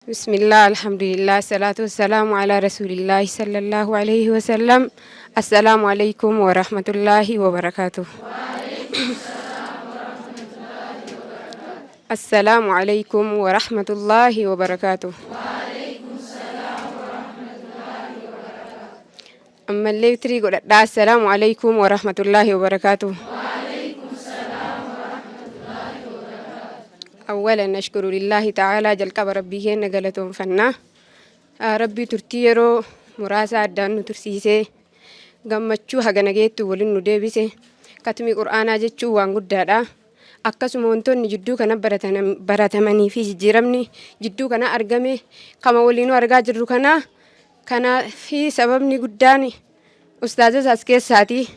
بسم الله الحمد لله الصلاة والسلام على رسول الله صلى الله عليه وسلم. السلام عليكم ورحمة الله وبركاته. السلام عليكم ورحمة الله وبركاته. أما اللي تريد السلام عليكم ورحمة الله وبركاته. أولا نشكر لله تعالى جل كبر ربي نقلتهم فنا ربي ترتيرو مراسا دان ترسيسي gammachuu haga nageettu waliin nu deebise katmi qur'aanaa jechuu waan guddaadha. Akkasuma wantoonni jidduu kana baratamanii fi jijjiiramni jidduu kana argame kama waliinuu argaa jirru kana fi sababni guddaan ustaazota as keessaati.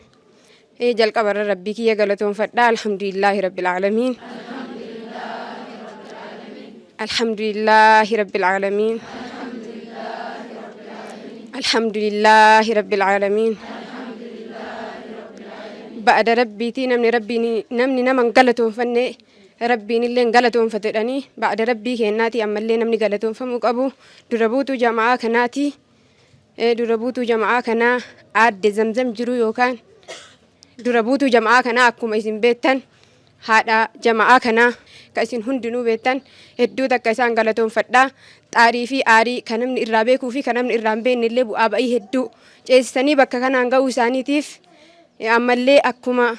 Jalqabarra rabbii kiyya galatoonfadha. Alhamdulillahi rabbil aalamiin. Alhamdulillahi rabbil aalamiin. Alhamdulillahi rabbil aalamiin. بعد ربي تي نمني نمن غلطون فني ربي نلين غلطون فتدني بعد ربي كناتي أما اللي نمني غلطون فمك أبو دربوتو جماعة كناتي دربوتو جماعة كنا عاد زمزم جرو يوكان دربوتو جماعة كنا أكو ميسين بيتن هذا جماعة كنا كأسين هندنو بيتن هدو تكسان غلطون فدا تعريفي آري كنمن إرابي كوفي كنمن إرامبي نلي بو أبأي هدو جيساني بكا كنا نغاو ساني تيف ammallee akkuma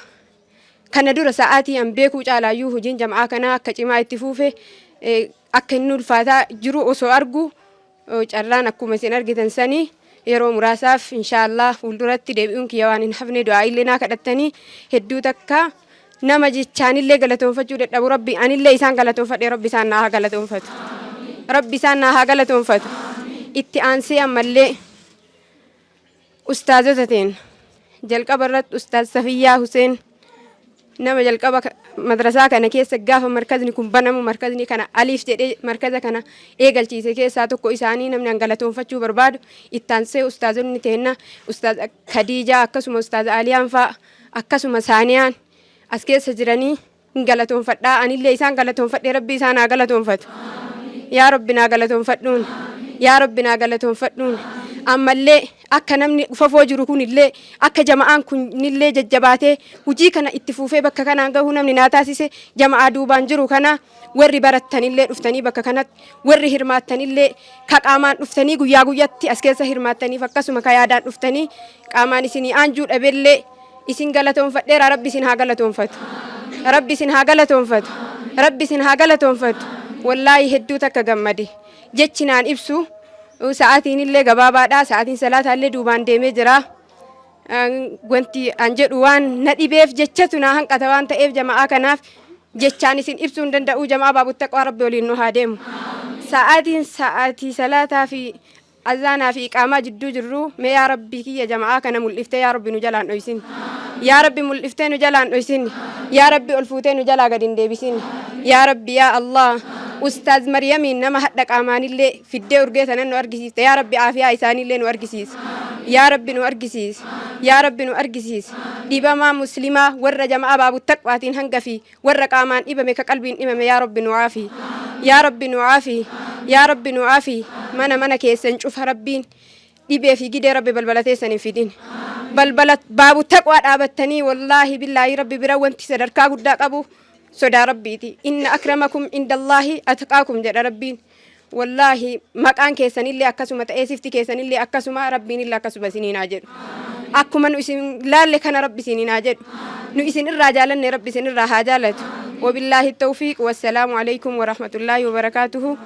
kana dura sa'aatii an beekuu caalaayyuu hojiin jam'aa kana akka cimaa itti fuufe akka inni ulfaataa jiru osoo argu carraan akkuma isin argitan sanii yeroo muraasaaf inshaallah fuulduratti deebi'uun kiyya waan hin hafne du'aa illee naa kadhattanii hedduu takka nama jechaanillee galatoonfachuu dadhabu rabbi anillee isaan galatoonfadhe rabbi isaan naa haa galatoonfatu. Rabbi isaan naa haa galatoonfatu. Itti aansee ammallee ustaazota teen jalqaba irratti ustaaz Safiyyaa Huseen nama jalqaba madrasaa kana keessa gaafa markazni kun banamu markazni kana aliif jedhee markaza kana eegalchiise keessaa tokko isaanii namni galatoonfachuu barbaadu. Itti aansee ustaazonni teenna ustaaz Khadiijaa akkasuma ustaaz Aliyaan fa'a akkasuma Saaniyaan as keessa jiranii galatoonfadhaa. Anillee isaan galatoonfadhee rabbi isaan haa galatoonfatu. Yaa rabbi naa galatoonfadhuun. Yaa rabbi naa galatoonfadhuun. Ammallee akka namni fafoo jiru kunillee akka jama'aan kunillee jajjabaatee hojii kana itti fuufee bakka kanaan gahuu namni naa taasise jama'aa duubaan jiru kana warri barattanillee dhuftanii bakka kanatti warri hirmaattanillee ka qaamaan dhuftanii guyyaa guyyatti as keessa hirmaattaniif akkasuma ka yaadaan dhuftanii qaamaan isinii aanjuu dhabellee isin galatoonfadheera. Rabbi isin haa galatoonfatu. Rabbi isin haa galatoonfatu. Rabbi isin haa galatoonfatu. Wallaahi hedduu takka gammade jechinaan ibsu. Sa'aatiin illee gabaabaadha. Sa'aatiin salaataa illee duubaan deemee jira. Wanti an jedhu waan na dhibeef jechatu na hanqata waan ta'eef jama'aa kanaaf jechaan isin ibsuu hin danda'u. Jama'aa baabuttaqaa rabbi waliin nu haa deemu. Sa'aatiin sa'aatii salaataa fi azaanaa fi iqaamaa jidduu jirru mee yaa rabbi kiyya jama'aa kana mul'iftee yaa rabbi nu jalaan dhoysin. Yaa rabbi mul'iftee nu jalaan dhoysin. Yaa rabbi ol fuutee nu jalaa gad hin deebisin. Yaa rabbi yaa Allah. Ustaaz Maryamiin nama hadha qaamaanillee fiddee urgee tanan nu argisiiste. Yaa rabbi aafiyaa isaanillee nu argisiise. Yaa rabbi nu argisiise. Yaa rabbi nu argisiise. Dhibamaa muslimaa warra jama'aa baabuttaqwaatiin hanga fi warra qaamaan dhibame ka qalbiin dhibame yaa rabbi nu aafi. Yaa rabbi nu aafi. Yaa rabbi nu aafi. Mana keessan cufa rabbiin dhibee fi gidee rabbi balbala teessan hin fidin. Balbala baabuttaqwaa dhaabattanii wallaahi billaahi rabbi bira wanti sadarkaa guddaa qabu. Sodaa rabbiiti. Inna akramakum indallahi atqaakum jedha rabbiin. Wallaahi maqaan keessanillee akkasuma ta'ee sifti keessanillee akkasuma rabbiinillee akkasuma isiniin haa jedhu. Akkuma nu isin laalle kana rabbi isiniin haa jedhu. Nu isin irraa jaalanne rabbi isin irraa haa jaalatu. Wabillaahi tawfiiq. Wassalaamu alaykum wa rahmatullaahi wa barakaatuhu.